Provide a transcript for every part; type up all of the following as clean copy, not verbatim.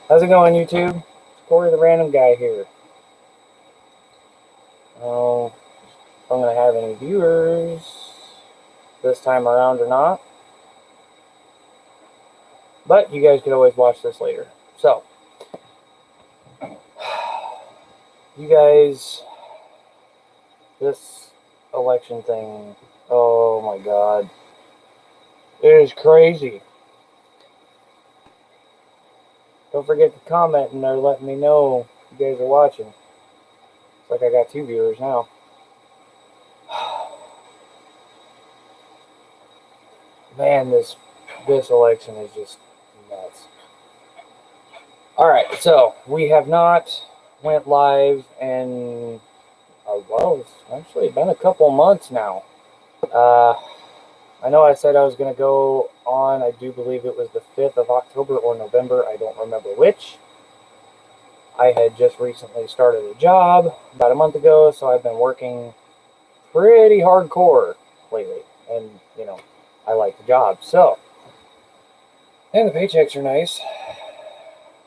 How's it going, YouTube? It's Corey the Random Guy here. Oh, if I'm going to have any viewers this time around or not. But you guys could always watch this later. So, you guys, this election thing, oh my god. It is crazy. Don't forget to comment in there letting me know you guys are watching. It's like I got 2 viewers now. Man, this election is just nuts. Alright, so we have not went live in, well, it's actually been a couple months now. I know I said I was going to go on, I do believe it was the 5th of October or November, I don't remember which. I had just recently started a job about a month ago, so I've been working pretty hardcore lately. And, you know, I like the job. So, and the paychecks are nice,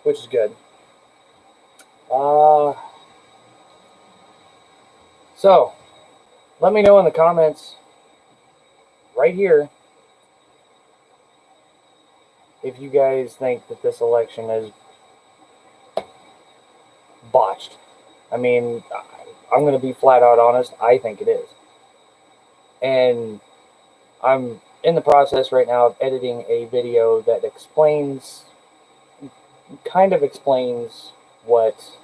which is good. So, let me know in the comments right here if you guys think that this election is botched. I mean, I'm going to be flat out honest. I think it is. And I'm in the process right now of editing a video that kind of explains what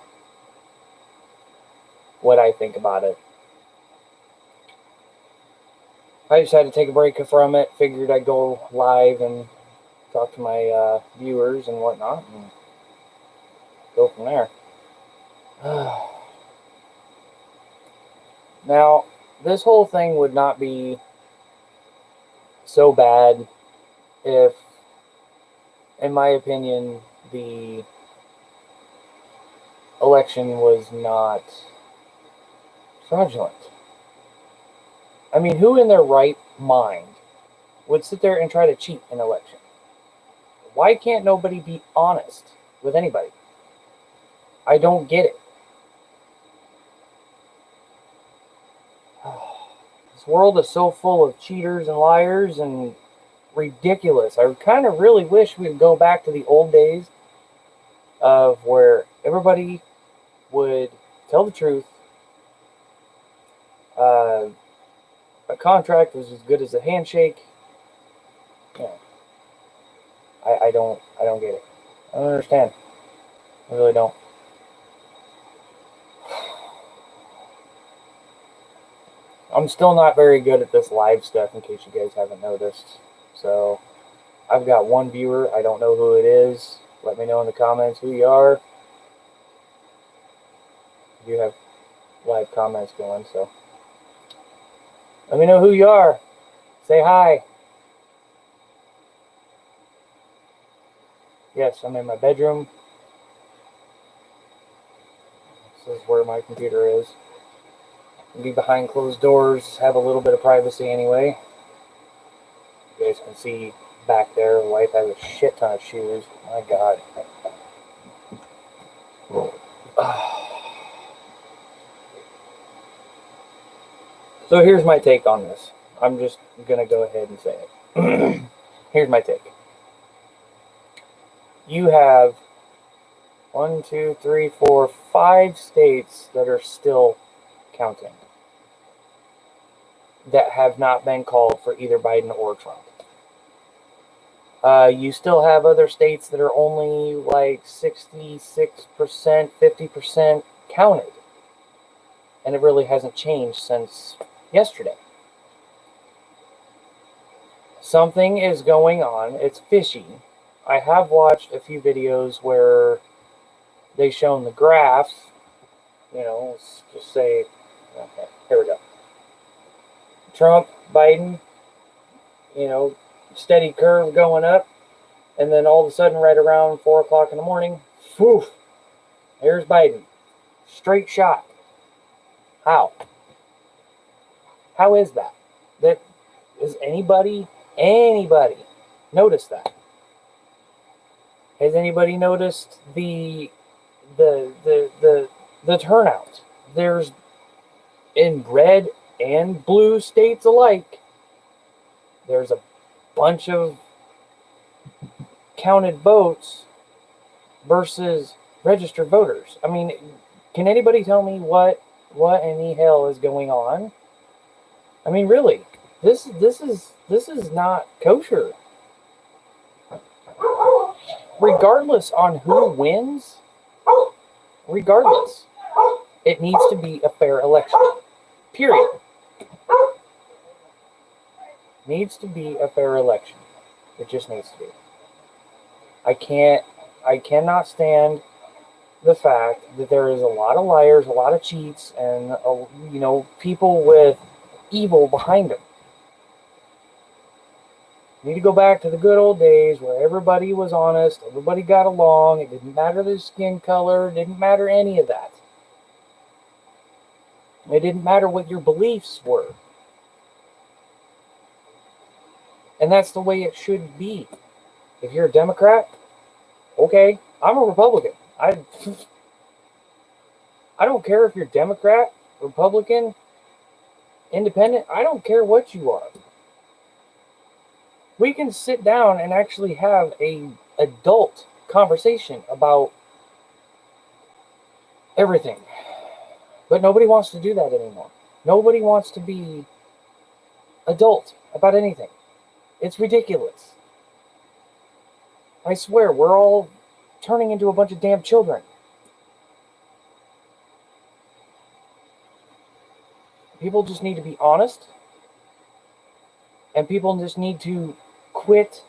I think about it. I just had to take a break from it. Figured I'd go live and talk to my viewers and whatnot and go from there. Now, this whole thing would not be so bad if, in my opinion, the election was not fraudulent. I mean, who in their right mind would sit there and try to cheat an election? Why can't nobody be honest with anybody? I don't get it. This world is so full of cheaters and liars and ridiculous. I kind of really wish we'd go back to the old days of where everybody would tell the truth. A contract was as good as a handshake. Yeah. I don't get it. I don't understand. I really don't. I'm still not very good at this live stuff, in case you guys haven't noticed. So, I've got 1 viewer. I don't know who it is. Let me know in the comments who you are. You have live comments going, so let me know who you are. Say hi. Yes, I'm in my bedroom. This is where my computer is. I'll be behind closed doors, have a little bit of privacy anyway. You guys can see back there, the wife has a shit ton of shoes. My God. So here's my take on this. I'm just going to go ahead and say it. Here's my take. You have 1, 2, 3, 4, 5 states that are still counting, that have not been called for either Biden or Trump. You still have other states that are only like 66%, 50% counted. And it really hasn't changed since yesterday. Something is going on. It's fishy. I have watched a few videos where they've shown the graph. You know, let's just say, okay, here we go. Trump, Biden, you know, steady curve going up. And then all of a sudden, right around 4 o'clock in the morning, poof, there's Biden. Straight shot. How? How is that? Does anybody notice that? Has anybody noticed the turnout? There's in red and blue states alike. There's a bunch of counted votes versus registered voters. I mean, can anybody tell me what in the hell is going on? I mean, really, this is not kosher. Regardless on who wins, regardless, it needs to be a fair election. Period. Needs to be a fair election. It just needs to be. I cannot stand the fact that there is a lot of liars, a lot of cheats, and people with evil behind them. We need to go back to the good old days where everybody was honest, everybody got along, it didn't matter their skin color, it didn't matter any of that. It didn't matter what your beliefs were. And that's the way it should be. If you're a Democrat, okay, I'm a Republican. I don't care if you're Democrat, Republican, Independent. I don't care what you are. We can sit down and actually have an adult conversation about everything. But nobody wants to do that anymore. Nobody wants to be adult about anything. It's ridiculous. I swear, we're all turning into a bunch of damn children. People just need to be honest. And people just need to quit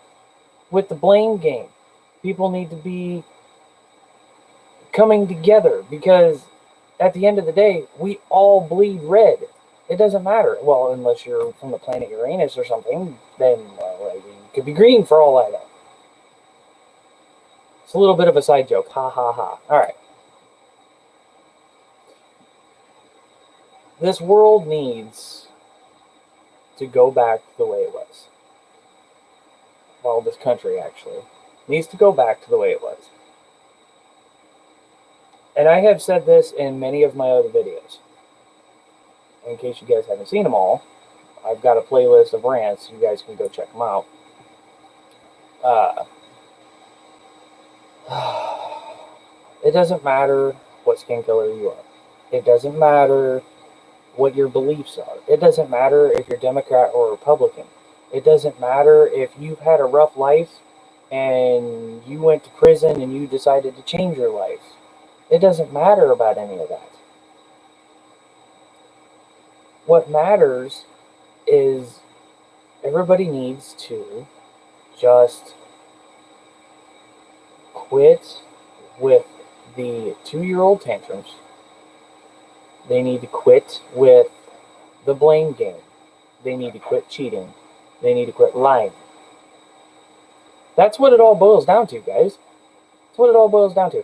with the blame game. People need to be coming together because at the end of the day, we all bleed red. It doesn't matter. Well, unless you're from the planet Uranus or something, then it could be green for all I know. It's a little bit of a side joke. Ha ha ha. All right. This world needs to go back the way it was. Well, this country actually needs to go back to the way it was. And I have said this in many of my other videos. In case you guys haven't seen them all, I've got a playlist of rants. You guys can go check them out. It doesn't matter what skin color you are. It doesn't matter what your beliefs are. It doesn't matter if you're Democrat or Republican. It doesn't matter if you've had a rough life and you went to prison and you decided to change your life. It doesn't matter about any of that. What matters is everybody needs to just quit with the 2-year-old tantrums. They need to quit with the blame game. They need to quit cheating. They need to quit lying. That's what it all boils down to, guys. That's what it all boils down to.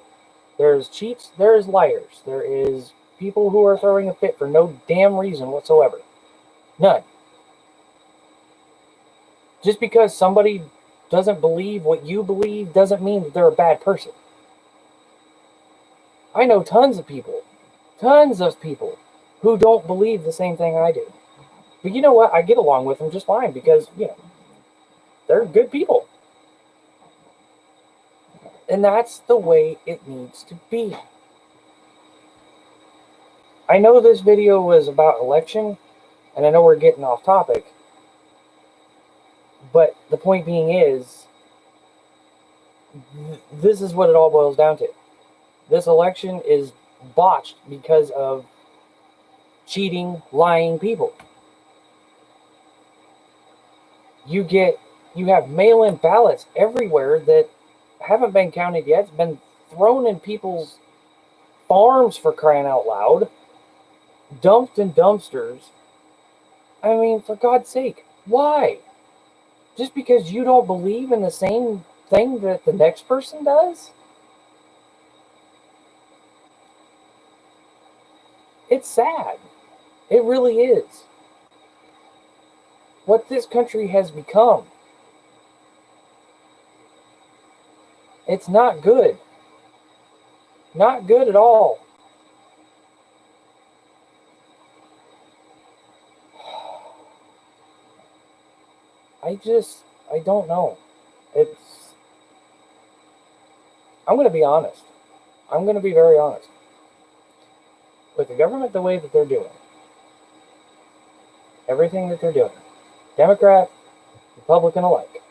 There's cheats, there's liars, there is people who are throwing a fit for no damn reason whatsoever. None. Just because somebody doesn't believe what you believe doesn't mean that they're a bad person. I know tons of people who don't believe the same thing I do. But you know what? I get along with them just fine because, they're good people. And that's the way it needs to be. I know this video was about election, and I know we're getting off topic. But the point being is, this is what it all boils down to. This election is botched because of cheating, lying people. You have mail-in ballots everywhere that haven't been counted yet. It's been thrown in people's farms, for crying out loud. Dumped in dumpsters. I mean, for God's sake, why? Just because you don't believe in the same thing that the next person does? It's sad. It really is. What this country has become. It's not good. Not good at all. I don't know. I'm going to be honest. I'm going to be very honest. With the government the way that they're doing, everything that they're doing, Democrat, Republican alike,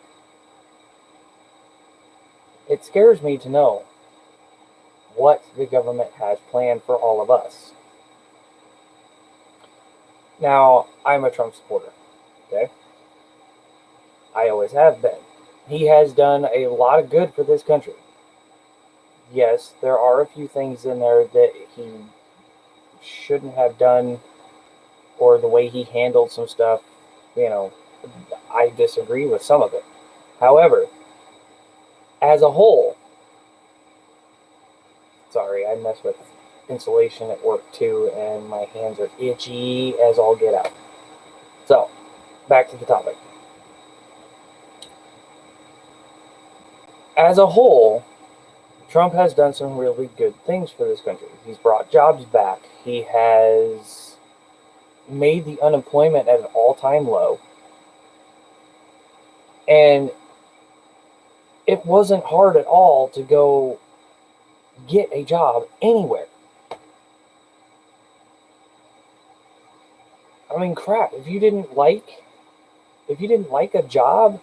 it scares me to know what the government has planned for all of us. Now, I'm a Trump supporter, okay? I always have been. He has done a lot of good for this country. Yes, there are a few things in there that he shouldn't have done, or the way he handled some stuff, I disagree with some of it. However, as a whole, sorry, I mess with insulation at work too, and my hands are itchy as all get out. So, back to the topic. As a whole, Trump has done some really good things for this country. He's brought jobs back. He has made the unemployment at an all-time low. And it wasn't hard at all to go get a job anywhere. I mean, crap, if you didn't like a job,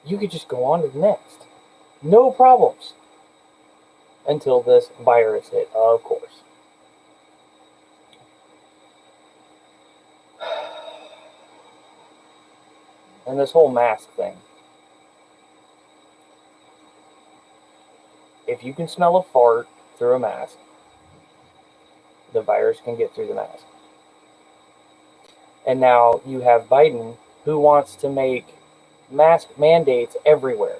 you could just go on to the next. No problems. Until this virus hit, of course. And this whole mask thing. If you can smell a fart through a mask, the virus can get through the mask. And now you have Biden, who wants to make mask mandates everywhere.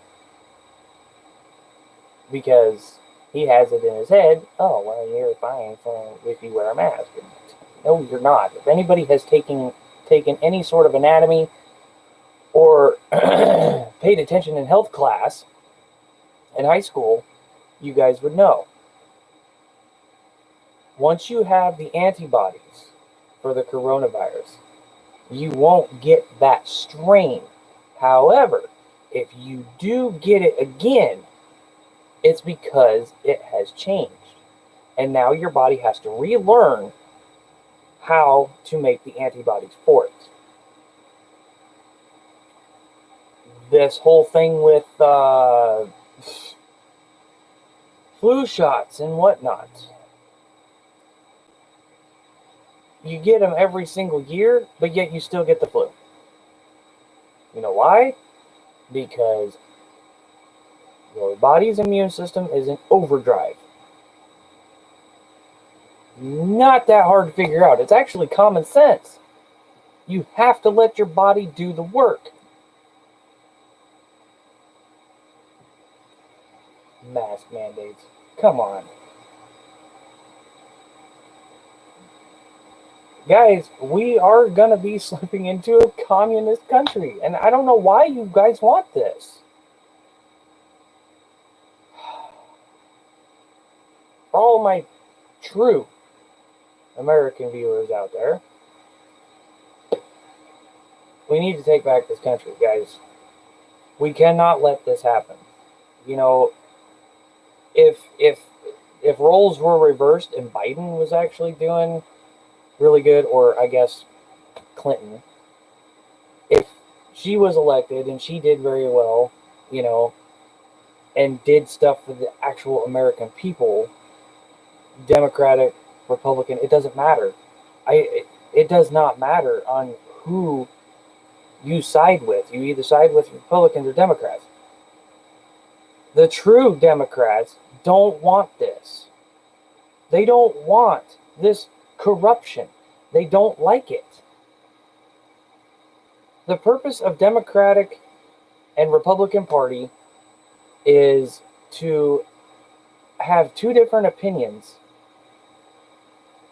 Because he has it in his head, oh, well, you're fine if you wear a mask. No, you're not. If anybody has taken any sort of anatomy or paid attention in health class in high school, you guys would know. Once you have the antibodies for the coronavirus, you won't get that strain. However, if you do get it again, it's because it has changed. And now your body has to relearn how to make the antibodies for it. This whole thing with flu shots and whatnot. You get them every single year, but yet you still get the flu. You know why? Because your body's immune system is in overdrive. Not that hard to figure out. It's actually common sense. You have to let your body do the work. Mask mandates. Come on. Guys, we are going to be slipping into a communist country. And I don't know why you guys want this. For all my true American viewers out there, we need to take back this country, guys. We cannot let this happen. You know, if roles were reversed and Biden was actually doing really good, or I guess Clinton, if she was elected and she did very well, and did stuff for the actual American people, Democratic, Republican, it doesn't matter. It does not matter on who you side with. You either side with Republicans or Democrats. The true Democrats don't want this. They don't want this corruption. They don't like it. The purpose of Democratic and Republican Party is to have two different opinions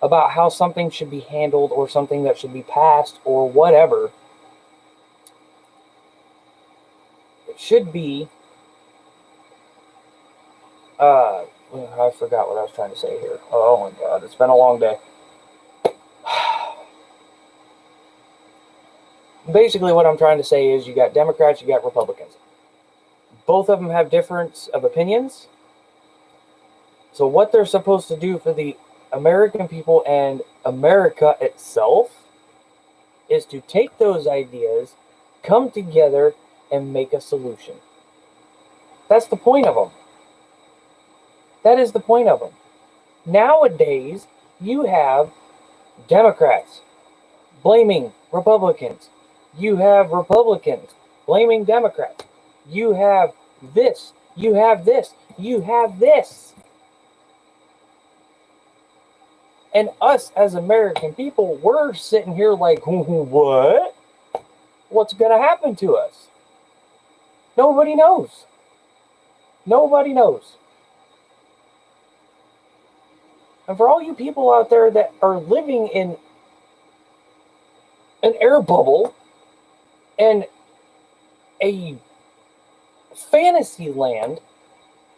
about how something should be handled or something that should be passed or whatever. It should be I forgot what I was trying to say here. Oh my God, it's been a long day. Basically, what I'm trying to say is you got Democrats, you got Republicans. Both of them have difference of opinions. So what they're supposed to do for the American people and America itself is to take those ideas, come together, and make a solution. That's the point of them. That is the point of them. Nowadays, you have Democrats blaming Republicans. You have Republicans blaming Democrats. You have this. You have this. You have this. And us as American people, we're sitting here like, what? What's going to happen to us? Nobody knows. Nobody knows. And for all you people out there that are living in an air bubble and a fantasy land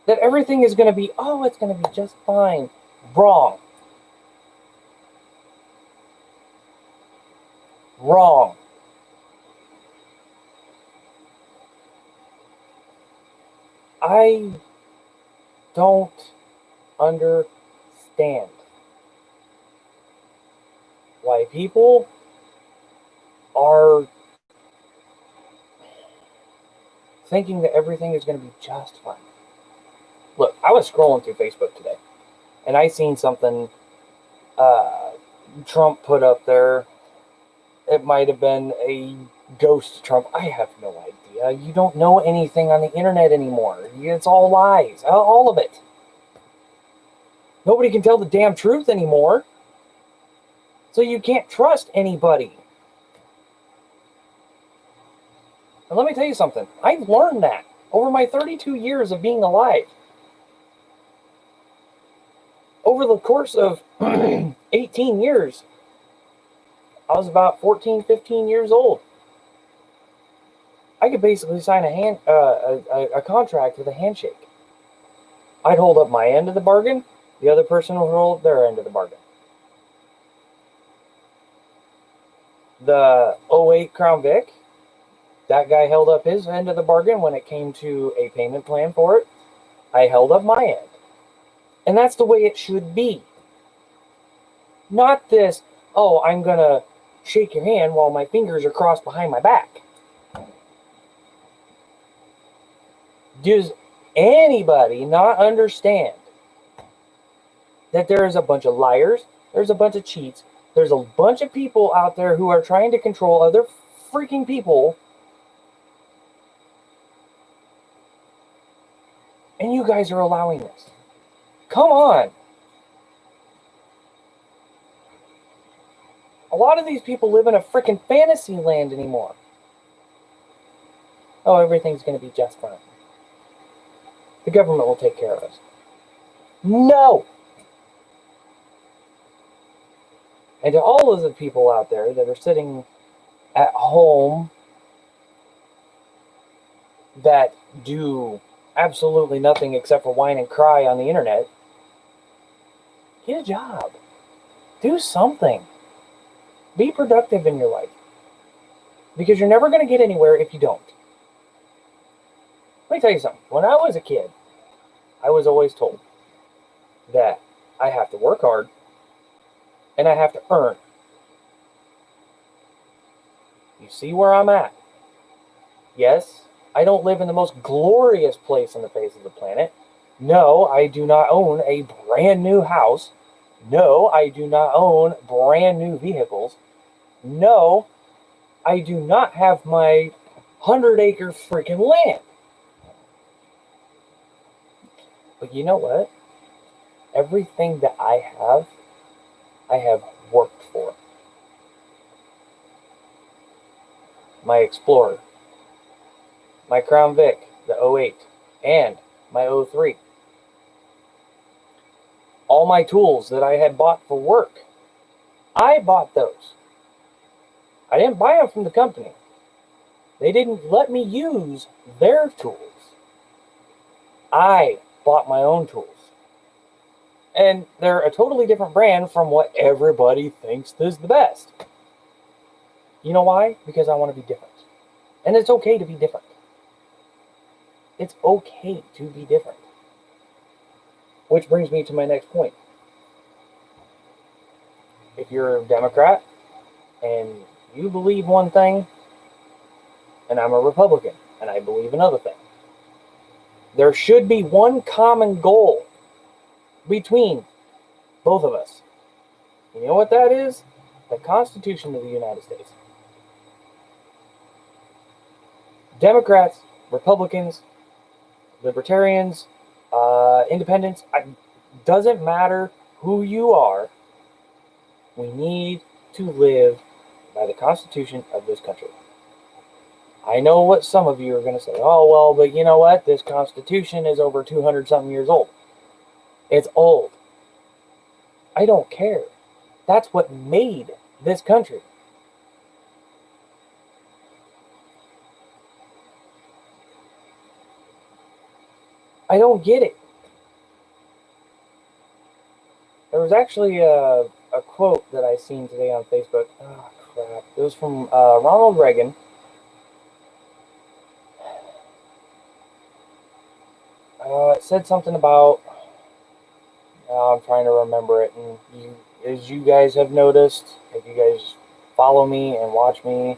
that everything is going to be, oh, it's going to be just fine. Wrong. Wrong. I don't understand why people are thinking that everything is going to be just fine. Look, I was scrolling through Facebook today, and I seen something Trump put up there. It might have been a ghost Trump. I have no idea. You don't know anything on the internet anymore. It's all lies. All of it. Nobody can tell the damn truth anymore. So you can't trust anybody. And let me tell you something. I've learned that over my 32 years of being alive. Over the course of 18 years, I was about 14, 15 years old. I could basically sign a contract with a handshake. I'd hold up my end of the bargain. The other person would hold up their end of the bargain. The '08 Crown Vic, that guy held up his end of the bargain when it came to a payment plan for it. I held up my end. And that's the way it should be. Not this, oh, I'm going to shake your hand while my fingers are crossed behind my back. Does anybody not understand that there is a bunch of liars, there's a bunch of cheats, there's a bunch of people out there who are trying to control other freaking people, and you guys are allowing this? Come on. A lot of these people live in a freaking fantasy land anymore. Oh, everything's going to be just fine. The government will take care of us. No! And to all of the people out there that are sitting at home that do absolutely nothing except for whine and cry on the internet, get a job. Do something. Be productive in your life. Because you're never going to get anywhere if you don't. Let me tell you something. When I was a kid, I was always told that I have to work hard and I have to earn. You see where I'm at? Yes, I don't live in the most glorious place on the face of the planet. No, I do not own a brand new house. No, I do not own brand new vehicles. No, I do not have my 100-acre freaking land. But you know what? Everything that I have worked for. My Explorer, my Crown Vic, the '08, and my '03. All my tools that I had bought for work, I bought those. I didn't buy them from the company. They didn't let me use their tools. I bought my own tools. And they're a totally different brand from what everybody thinks is the best. You know why? Because I want to be different. And it's okay to be different. It's okay to be different. Which brings me to my next point. If you're a Democrat and you believe one thing, and I'm a Republican and I believe another thing, there should be one common goal between both of us. You know what that is? The Constitution of the United States. Democrats, Republicans, Libertarians, Independents, doesn't matter who you are, we need to live by the Constitution of this country. I know what some of you are going to say. Oh, well, but you know what? This Constitution is over 200-something years old. It's old. I don't care. That's what made this country. I don't get it. There was actually a quote that I seen today on Facebook. Oh, crap. It was from Ronald Reagan. It said something about, I'm trying to remember it, and as you guys have noticed, if you guys follow me and watch me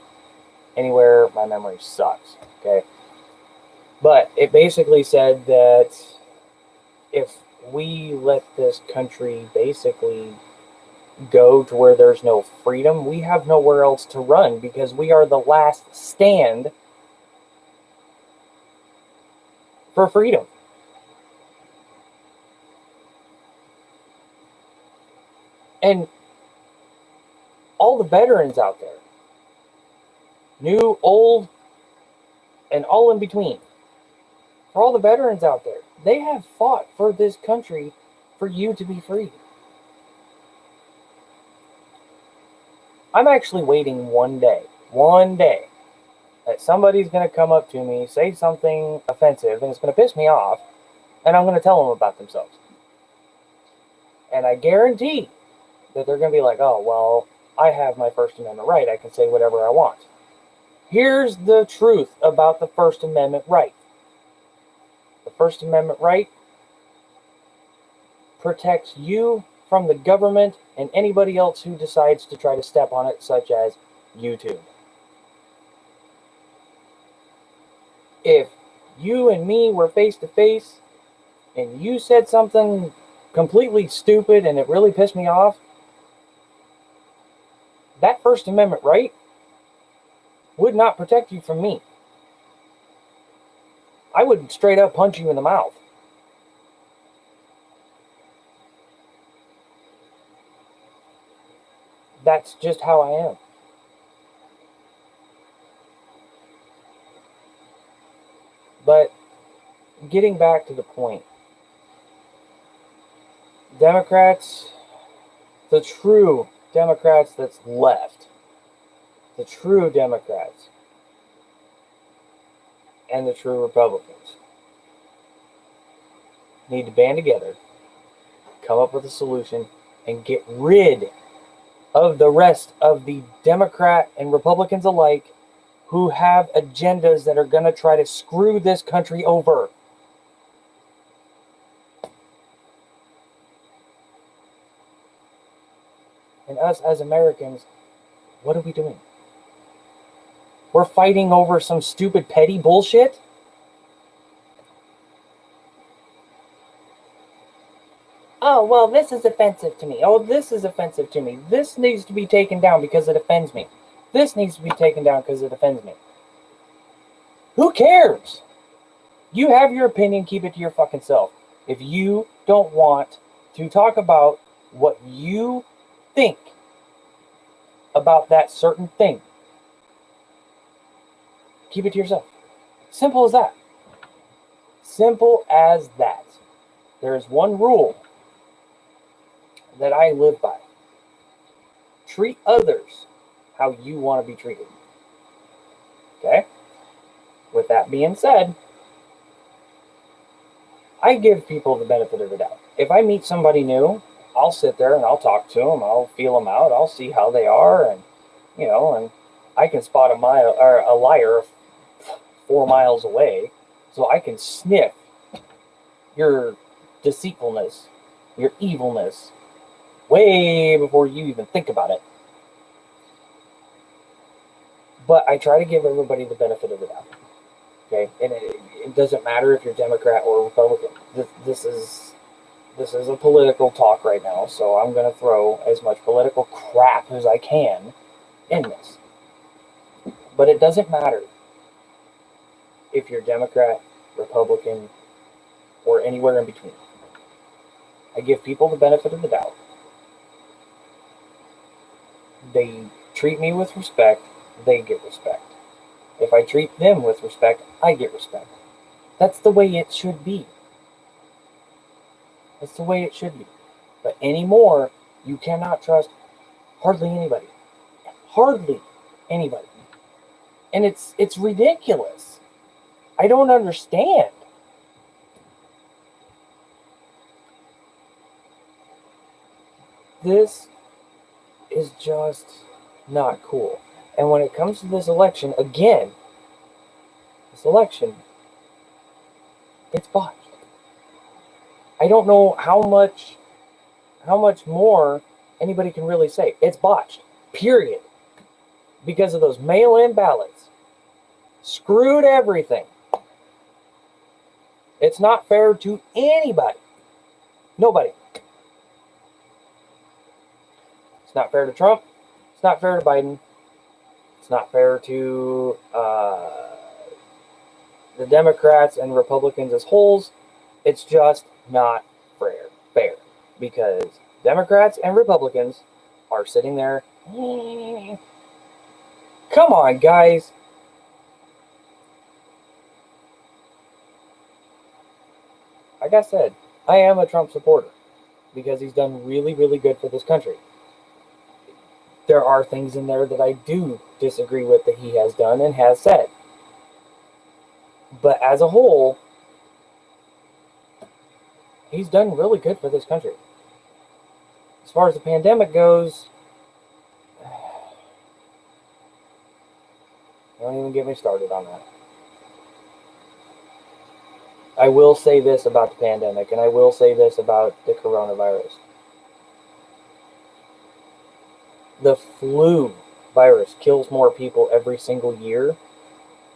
anywhere, my memory sucks, okay? But it basically said that if we let this country basically go to where there's no freedom, we have nowhere else to run because we are the last stand for freedom. And all the veterans out there, new, old, and all in between, for all the veterans out there, they have fought for this country for you to be free. I'm actually waiting one day, that somebody's going to come up to me, say something offensive, and it's going to piss me off, and I'm going to tell them about themselves. And I guarantee that they're going to be like, oh, well, I have my First Amendment right. I can say whatever I want. Here's the truth about the First Amendment right. The First Amendment right protects you from the government and anybody else who decides to try to step on it, such as YouTube. If you and me were face to face and you said something completely stupid and it really pissed me off, that First Amendment right would not protect you from me. I would straight up punch you in the mouth. That's just how I am. But getting back to the point, Democrats, the true Democrats that's left, the true Democrats, and the true Republicans need to band together, come up with a solution, and get rid of the rest of the Democrat and Republicans alike who have agendas that are going to try to screw this country over. And us as Americans, what are we doing? We're fighting over some stupid petty bullshit? Oh, well, this is offensive to me. Oh, this is offensive to me. This needs to be taken down because it offends me. This needs to be taken down because it offends me. Who cares? You have your opinion, keep it to your fucking self. If you don't want to talk about what you think about that certain thing, keep it to yourself. Simple as that. Simple as that. There is one rule that I live by. Treat others how you want to be treated. Okay? With that being said, I give people the benefit of the doubt. If I meet somebody new, I'll sit there and I'll talk to them. I'll feel them out. I'll see how they are, and and I can spot a liar 4 miles away, so I can sniff your deceitfulness, your evilness, way before you even think about it. But I try to give everybody the benefit of the doubt. Okay, and it doesn't matter if you're Democrat or Republican. This is a political talk right now, so I'm going to throw as much political crap as I can in this. But it doesn't matter if you're Democrat, Republican, or anywhere in between. I give people the benefit of the doubt. They treat me with respect, they get respect. If I treat them with respect, I get respect. That's the way it should be. That's the way it should be. But anymore, you cannot trust hardly anybody. Hardly anybody. And it's ridiculous. I don't understand. This is just not cool. And when it comes to this election, again, it's botched. I don't know how much more anybody can really say. It's botched. Period. Because of those mail-in ballots. Screwed everything. It's not fair to anybody. Nobody. It's not fair to Trump. It's not fair to Biden. It's not fair to the Democrats and Republicans as wholes. It's just not fair. Because Democrats and Republicans are sitting there. Come on, guys. Like I said, I am a Trump supporter because he's done really, really good for this country. There are things in there that I do disagree with that he has done and has said. But as a whole, he's done really good for this country. As far as the pandemic goes, don't even get me started on that. I will say this about the pandemic, and I will say this about the coronavirus. The flu virus kills more people every single year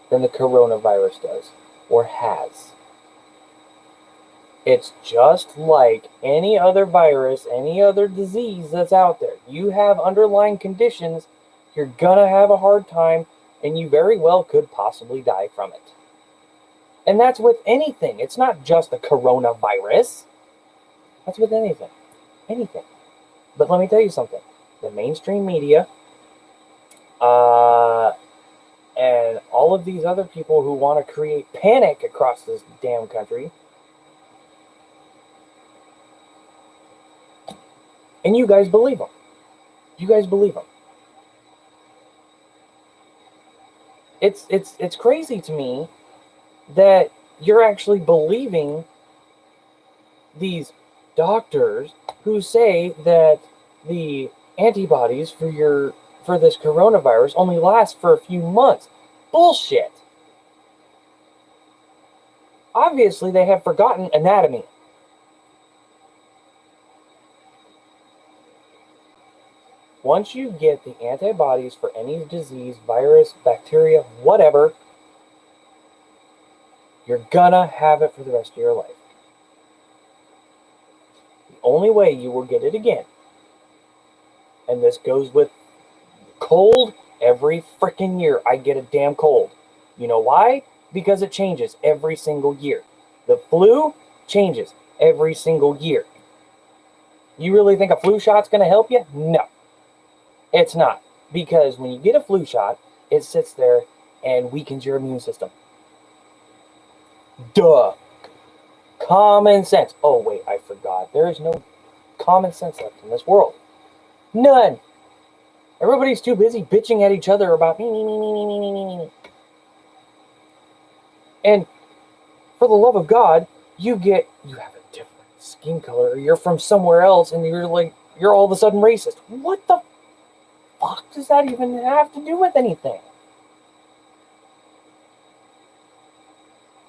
than the coronavirus does, or has. It's just like any other virus, any other disease that's out there. You have underlying conditions, you're gonna have a hard time, and you very well could possibly die from it. And that's with anything. It's not just the coronavirus. That's with anything. Anything. But let me tell you something. The mainstream media, and all of these other people who want to create panic across this damn country, and you guys believe them. You guys believe them. It's crazy to me that you're actually believing these doctors who say that the antibodies for this coronavirus only last for a few months. Bullshit. Obviously, they have forgotten anatomy. Once you get the antibodies for any disease, virus, bacteria, whatever, you're gonna have it for the rest of your life. The only way you will get it again, and this goes with cold every freaking year. I get a damn cold. You know why? Because it changes every single year. The flu changes every single year. You really think a flu shot's gonna help you? No, it's not. Because when you get a flu shot, it sits there and weakens your immune system. Duh. Common sense. Oh, wait, I forgot. There is no common sense left in this world. None. Everybody's too busy bitching at each other about me. And for the love of God, you have a different skin color, or you're from somewhere else, and you're all of a sudden racist. What the fuck does that even have to do with anything?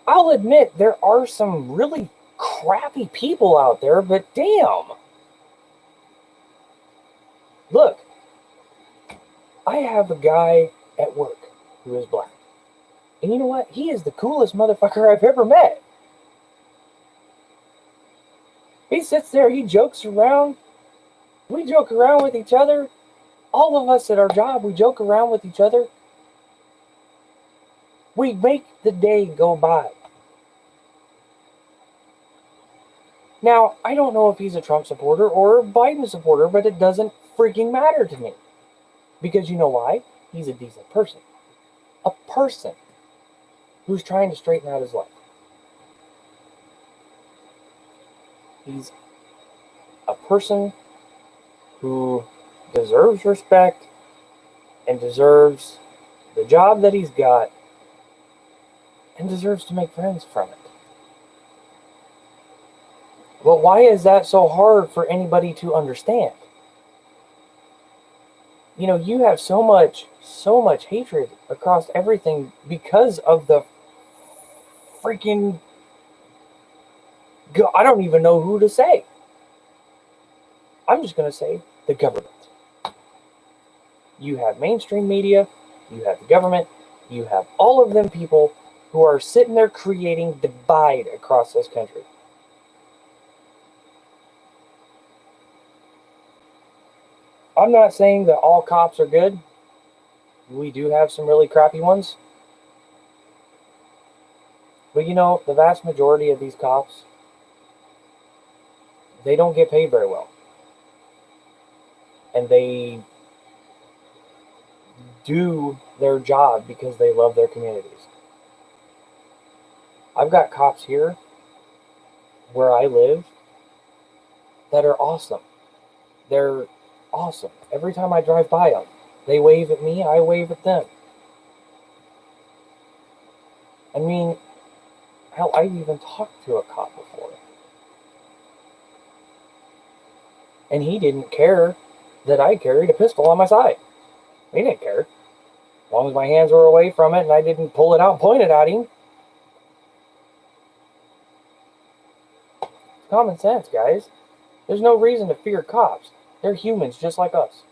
I'll admit there are some really crappy people out there, but damn. Look, I have a guy at work who is black. And you know what? He is the coolest motherfucker I've ever met. He sits there, he jokes around. We joke around with each other. All of us at our job, we joke around with each other. We make the day go by. Now, I don't know if he's a Trump supporter or a Biden supporter, but it doesn't freaking matter to me. Because you know why? He's a decent person. A person who's trying to straighten out his life. He's a person who deserves respect and deserves the job that he's got and deserves to make friends from it. But why is that so hard for anybody to understand? You know, you have so much hatred across everything because of the freaking... I don't even know who to say. I'm just going to say the government. You have mainstream media, you have the government, you have all of them people who are sitting there creating divide across this country. I'm not saying that all cops are good. We do have some really crappy ones. But you know, the vast majority of these cops, they don't get paid very well. And they do their job because they love their communities. I've got cops here where I live that are awesome. They're awesome. Every time I drive by them, they wave at me, I wave at them. I mean, hell, I've even talked to a cop before. And he didn't care that I carried a pistol on my side. He didn't care. As long as my hands were away from it and I didn't pull it out and point it at him. It's common sense, guys. There's no reason to fear cops. They're humans just like us.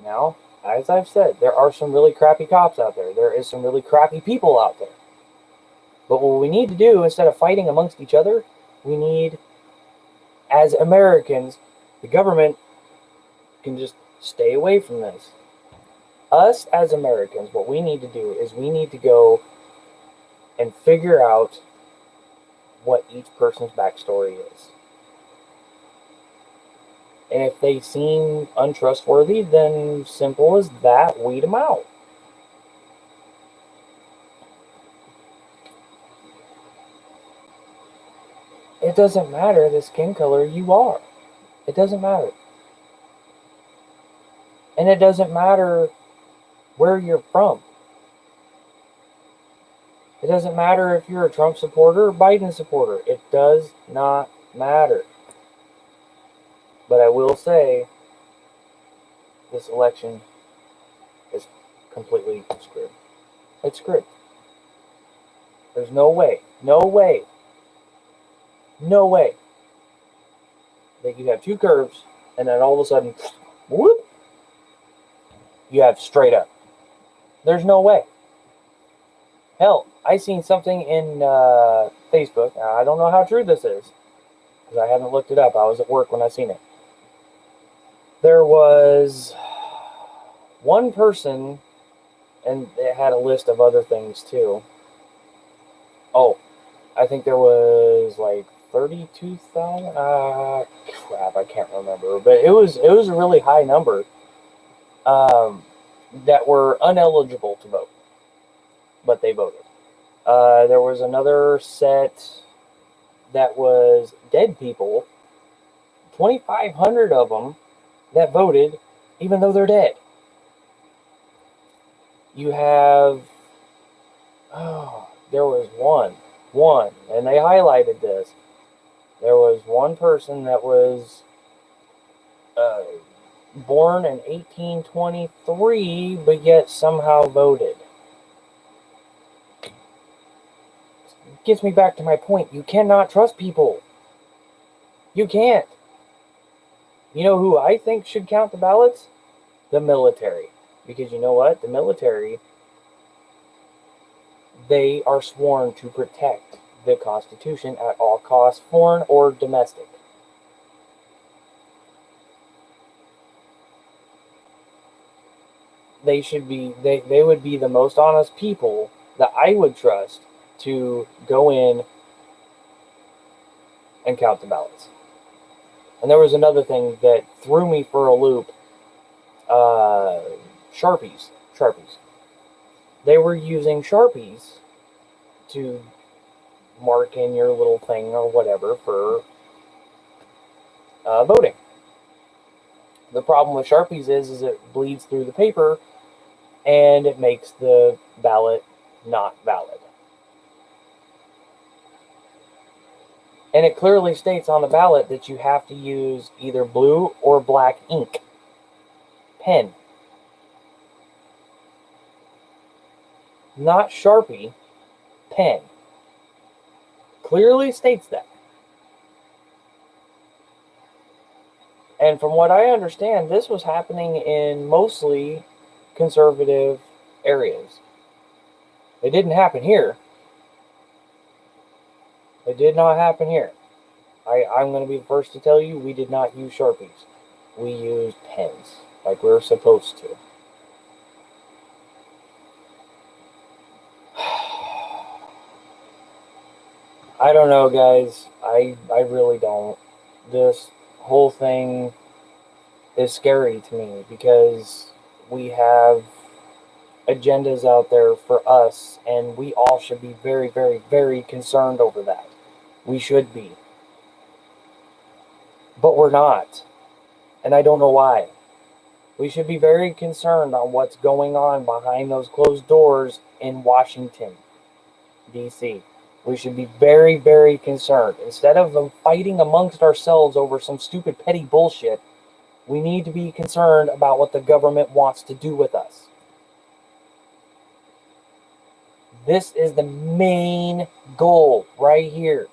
Now, as I've said, there are some really crappy cops out there. There is some really crappy people out there. But what we need to do, instead of fighting amongst each other, we need, as Americans, the government can just stay away from this. Us as Americans, what we need to do is we need to go and figure out what each person's backstory is. And if they seem untrustworthy, then simple as that, weed them out. It doesn't matter the skin color you are. It doesn't matter. And it doesn't matter where you're from. It doesn't matter if you're a Trump supporter or Biden supporter. It does not matter. But I will say, this election is completely screwed. It's screwed. There's no way that you have two curves and then all of a sudden, whoop, you have straight up. There's no way. Hell, I seen something in Facebook. I don't know how true this is because I haven't looked it up. I was at work when I seen it. There was one person, and it had a list of other things too. Oh, I think there was like 32,000. Crap, I can't remember, but it was a really high number that were ineligible to vote, but they voted. There was another set that was dead people, 2,500 of them that voted, even though they're dead. You have Oh, there was one, and they highlighted this. There was one person that was born in 1823, but yet somehow voted. Gets me back to my point. You cannot trust people. You can't. You know who I think should count the ballots? The military. Because you know what? The military, they are sworn to protect the Constitution at all costs, foreign or domestic. They would be the most honest people that I would trust to go in and count the ballots. And there was another thing that threw me for a loop. Sharpies. They were using Sharpies to mark in your little thing or whatever for voting. The problem with Sharpies is it bleeds through the paper and it makes the ballot not valid. And it clearly states on the ballot that you have to use either blue or black ink pen. Not Sharpie, pen. Clearly states that. And from what I understand, this was happening in mostly conservative areas. It didn't happen here. It did not happen here. I'm going to be the first to tell you, we did not use Sharpies. We used pens, like we were supposed to. I don't know, guys. I really don't. This whole thing is scary to me because we have agendas out there for us, and we all should be very, very, very concerned over that. We should be. But we're not. And I don't know why. We should be very concerned on what's going on behind those closed doors in Washington, D.C. We should be very, very concerned. Instead of fighting amongst ourselves over some stupid petty bullshit, we need to be concerned about what the government wants to do with us. This is the main goal right here.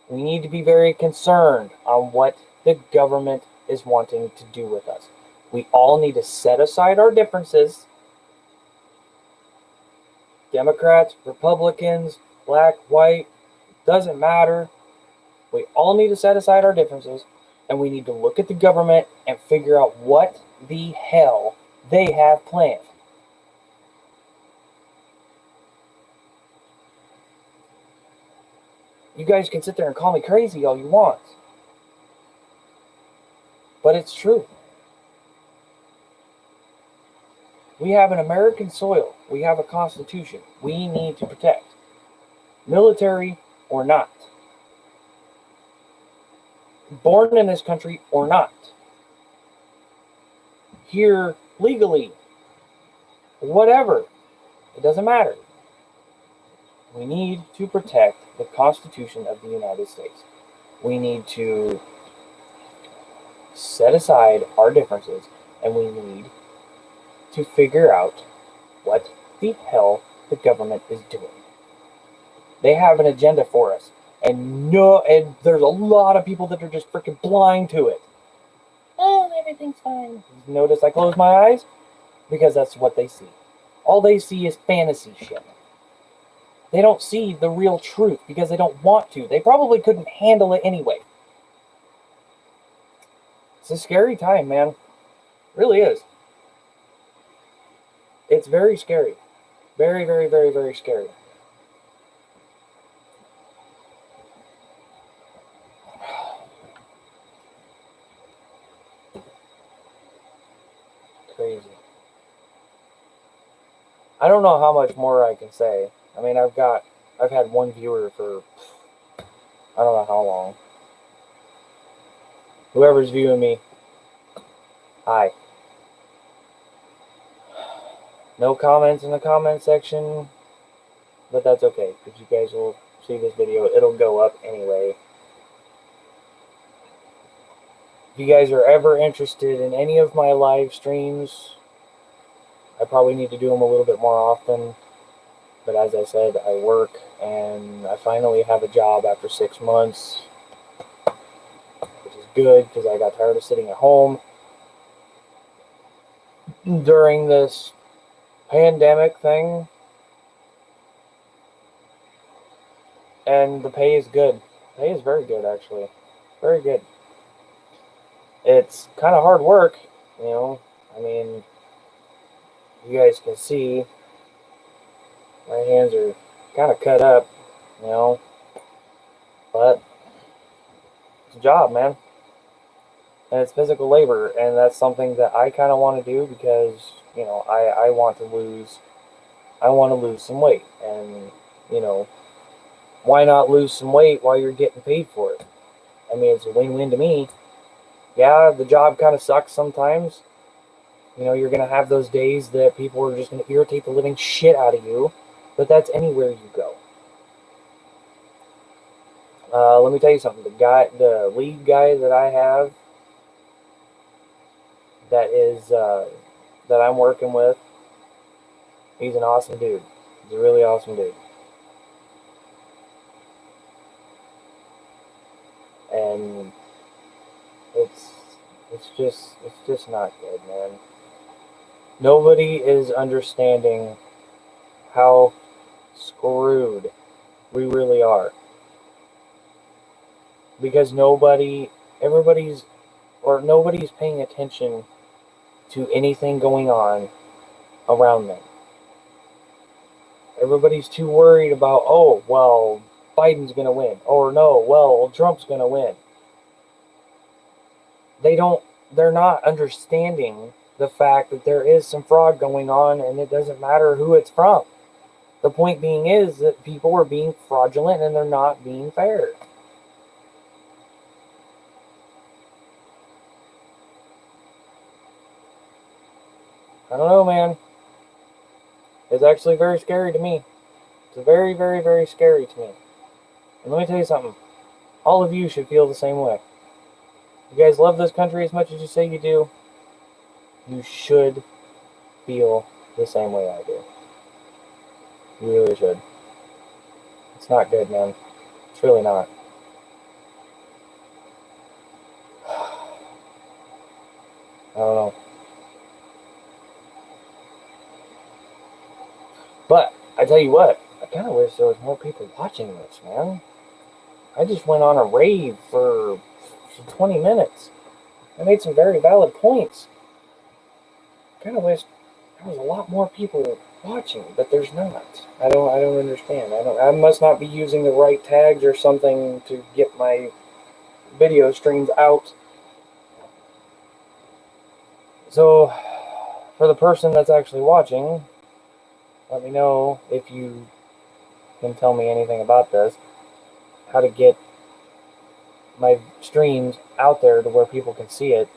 We need to be very concerned on what the government is wanting to do with us. We all need to set aside our differences. Democrats, Republicans, black, white, doesn't matter. We all need to set aside our differences, and we need to look at the government and figure out what the hell they have planned. You guys can sit there and call me crazy all you want, but it's true. We have an American soil. We have a constitution we need to protect. Military or not. Born in this country or not. Here legally. Whatever. It doesn't matter. We need to protect the Constitution of the United States. We need to set aside our differences, and we need to figure out what the hell the government is doing. They have an agenda for us, and there's a lot of people that are just freaking blind to it. Oh, everything's fine. Notice I close my eyes because that's what they see. All they see is fantasy shit. They don't see the real truth because they don't want to. They probably couldn't handle it anyway. It's a scary time, man. It really is. It's very scary. Very, very, very, very scary. Crazy. I don't know how much more I can say. I mean, I've had one viewer for I don't know how long. Whoever's viewing me, hi. No comments in the comment section. but that's okay, because you guys will see this video. It'll go up anyway. If you guys are ever interested in any of my live streams, I probably need to do them a little bit more often. But as I said, I work, and I finally have a job after 6 months, which is good because I got tired of sitting at home during this pandemic thing. And the pay is good. The pay is very good, actually. Very good. It's kind of hard work, you know. I mean, you guys can see my hands are kind of cut up, you know. But it's a job, man. And it's physical labor, and that's something that I kind of want to do because, you know, I want to lose some weight. And, you know, why not lose some weight while you're getting paid for it? I mean, it's a win-win to me. Yeah, the job kind of sucks sometimes. You know, you're going to have those days that people are just going to irritate the living shit out of you, but that's anywhere you go. Let me tell you something. The lead guy that I have, that I'm working with, he's an awesome dude. He's a really awesome dude. And it's just not good, man. Nobody is understanding how screwed we really are. Because nobody's paying attention to anything going on around them. Everybody's too worried about, oh, well, Biden's going to win. Or no, well, Trump's going to win. They're not understanding the fact that there is some fraud going on, and it doesn't matter who it's from. The point being is that people are being fraudulent and they're not being fair. I don't know, man. It's actually very scary to me. It's very, very, very scary to me. And let me tell you something. All of you should feel the same way. You guys love this country as much as you say you do. You should feel the same way I do. You really should. It's not good, man. It's really not. I don't know. But I tell you what, I kind of wish there was more people watching this, man. I just went on a rave for 20 minutes. I made some very valid points. I kind of wish there was a lot more people watching, but there's not. I don't understand. I must not be using the right tags or something to get my video streams out. So, for the person that's actually watching, let me know if you can tell me anything about this. How to get my streams out there to where people can see it.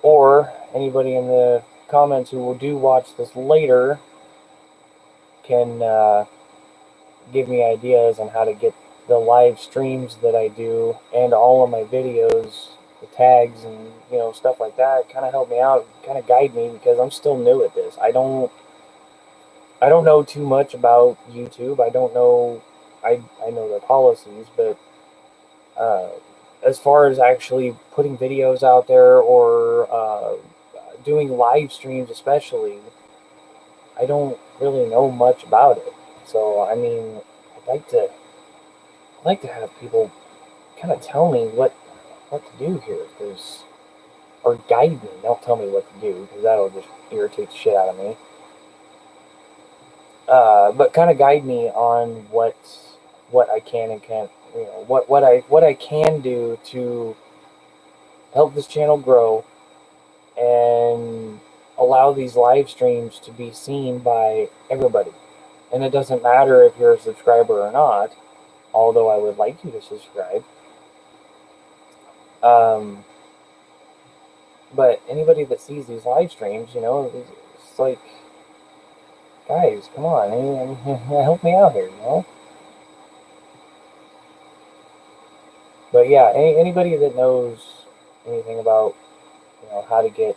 Or anybody in the comments who will do watch this later can give me ideas on how to get the live streams that I do and all of my videos, the tags and stuff like that. Kind of help me out, kind of guide me, because I'm still new at this. I don't know too much about YouTube. I don't know. I know their policies, but as far as actually putting videos out there or doing live streams, especially, I don't really know much about it. So I mean, I'd like to have people kind of tell me what to do here, or guide me. Don't tell me what to do, because that'll just irritate the shit out of me. But kind of guide me on what I can and can't, what I can do to help this channel grow and allow these live streams to be seen by everybody. And it doesn't matter if you're a subscriber or not, although I would like you to subscribe. But anybody that sees these live streams, It's like, guys, come on, help me out here, you know? But yeah, anybody that knows anything about, you know, how to get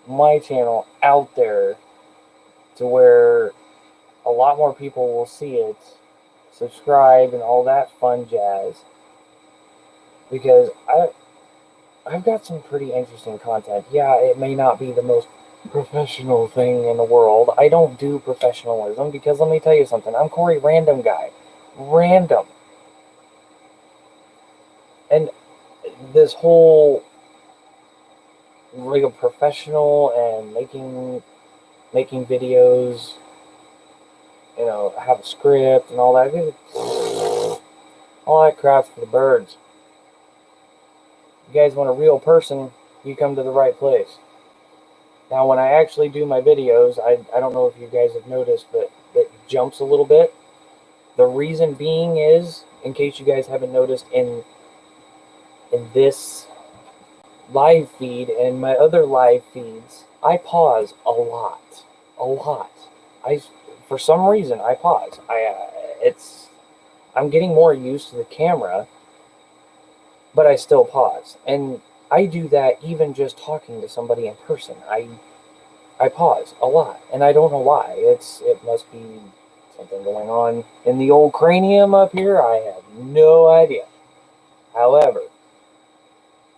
my channel out there to where a lot more people will see it, subscribe, and all that fun jazz. Because I've got some pretty interesting content. Yeah, it may not be the most professional thing in the world. I don't do professionalism because let me tell you something. I'm Corey Random Guy. Random. And this whole like a professional and making videos, you know, have a script and all that. All that crap's for the birds. You guys want a real person, you come to the right place. Now, when I actually do my videos, I don't know if you guys have noticed, but it jumps a little bit. The reason being is, in case you guys haven't noticed, in this live feed and my other live feeds, I pause a lot. A lot. For some reason, I pause. I'm getting more used to the camera, but I still pause. And I do that even just talking to somebody in person. I pause a lot, and I don't know why. It must be something going on in the old cranium up here. I have no idea. However,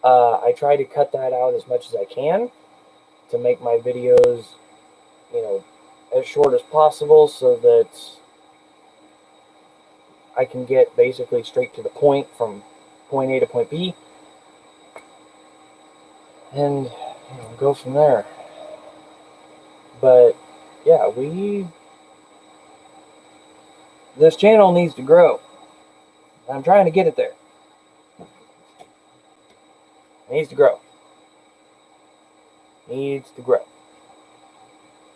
I try to cut that out as much as I can to make my videos, you know, as short as possible so that I can get basically straight to the point from point A to point B and, you know, go from there. But yeah, this channel needs to grow. I'm trying to get it there. It needs to grow. Needs to grow.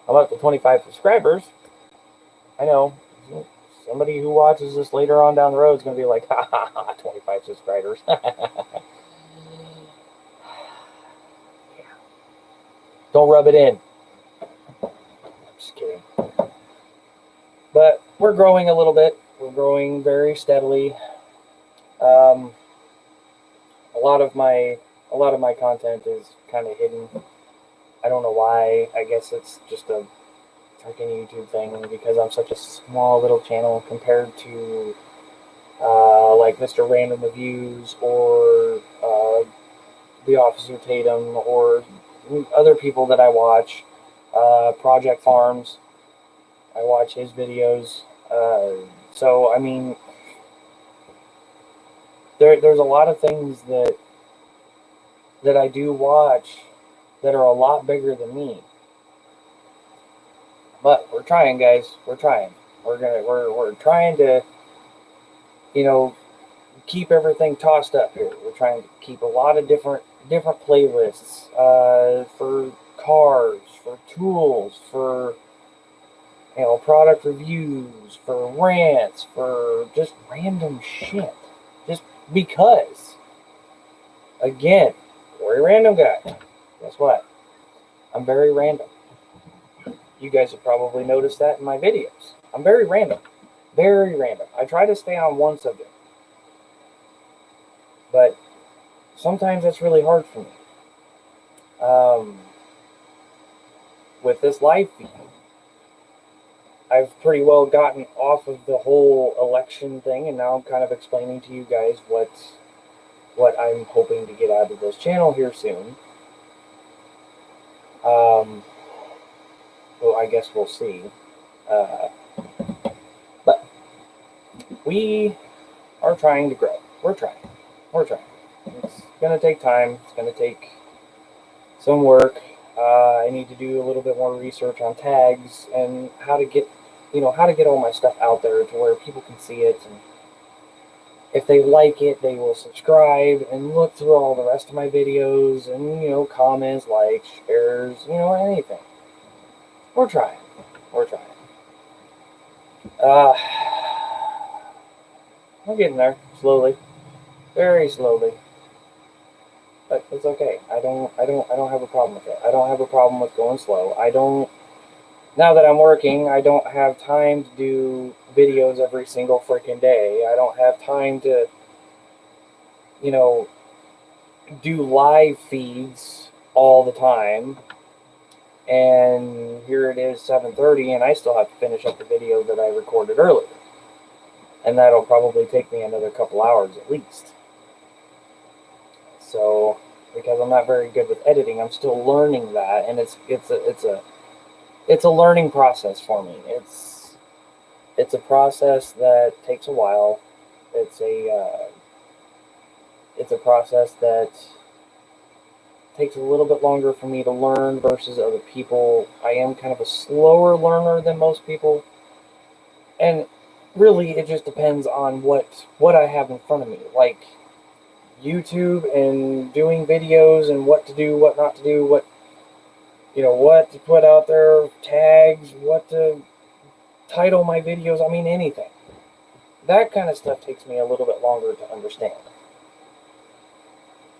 I'm up to 25 subscribers. I know somebody who watches this later on down the road is going to be like, ha ha ha, 25 subscribers. Don't rub it in. Just kidding. But we're growing a little bit. We're growing very steadily. A lot of my content is kind of hidden. I don't know why. I guess it's just a freaking YouTube thing because I'm such a small little channel compared to like Mr. Random Reviews or The Officer Tatum or other people that I watch. Project Farms. I watch his videos. So I mean, there's a lot of things that I do watch that are a lot bigger than me. But we're trying, guys. We're trying. We're trying to, you know, keep everything tossed up here. We're trying to keep a lot of different playlists for cars, for tools, for, you know, product reviews, for rants, for just random shit. Just because. Again, Corey Random Guy. Guess what? I'm very random. You guys have probably noticed that in my videos. I'm very random. Very random. I try to stay on one subject. But sometimes that's really hard for me. With this live feed, I've pretty well gotten off of the whole election thing, and now I'm kind of explaining to you guys what I'm hoping to get out of this channel here soon. Well, I guess we'll see. But we are trying to grow. We're trying. It's going to take time. It's going to take some work. I need to do a little bit more research on tags and how to get all my stuff out there to where people can see it. And if they like it, they will subscribe and look through all the rest of my videos and, you know, comments, likes, shares, you know, anything. We're trying. We're getting there slowly, very slowly. But it's okay. I don't have a problem with it. I don't have a problem with going slow. I don't. Now that I'm working, I don't have time to do videos every single freaking day. I don't have time to, you know, do live feeds all the time. And here it is 7:30 and I still have to finish up the video that I recorded earlier. And that'll probably take me another couple hours at least. So, because I'm not very good with editing, I'm still learning that, and it's a learning process for me. It's a process that takes a while. It's a process that takes a little bit longer for me to learn versus other people. I am kind of a slower learner than most people, and really it just depends on what I have in front of me, like YouTube and doing videos and what to do, what not to do, what to put out there, tags, what to title my videos. I mean, anything. That kind of stuff takes me a little bit longer to understand.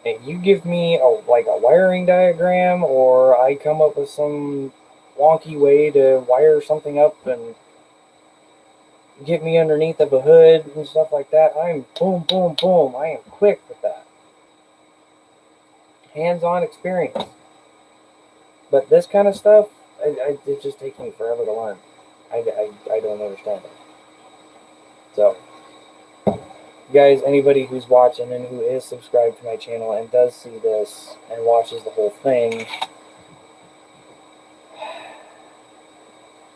And you give me a wiring diagram, or I come up with some wonky way to wire something up and get me underneath of a hood and stuff like that, I'm boom, boom, boom. I am quick with that. Hands-on experience. But this kind of stuff, it just takes me forever to learn. I don't understand it. So, guys, anybody who's watching and who is subscribed to my channel and does see this and watches the whole thing,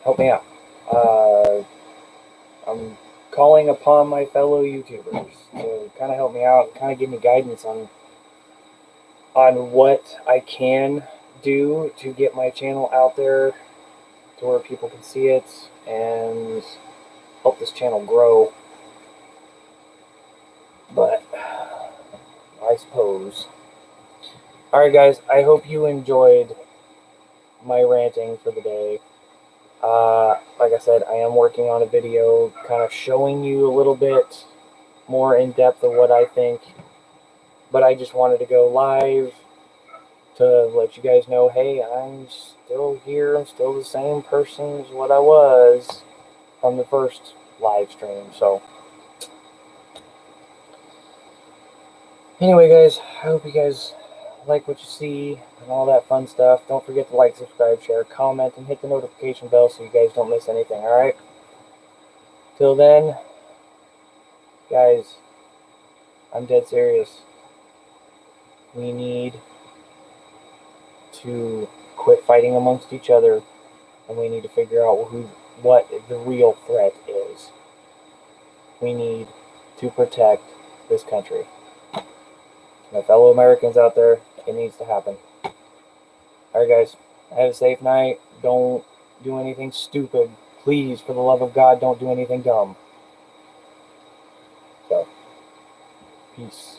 help me out. I'm calling upon my fellow YouTubers to kind of help me out, kind of give me guidance on what I can do to get my channel out there to where people can see it and help this channel grow. But I suppose. Alright guys, I hope you enjoyed my ranting for the day. Like I said, I am working on a video kind of showing you a little bit more in depth of what I think. But I just wanted to go live to let you guys know, hey, I'm still here. I'm still the same person as what I was from the first live stream. So, anyway, guys, I hope you guys like what you see and all that fun stuff. Don't forget to like, subscribe, share, comment, and hit the notification bell so you guys don't miss anything, alright? Till then, guys, I'm dead serious. We need to quit fighting amongst each other, and we need to figure out what the real threat is. We need to protect this country. My fellow Americans out there, it needs to happen. Alright guys, have a safe night. Don't do anything stupid. Please, for the love of God, don't do anything dumb. So, peace.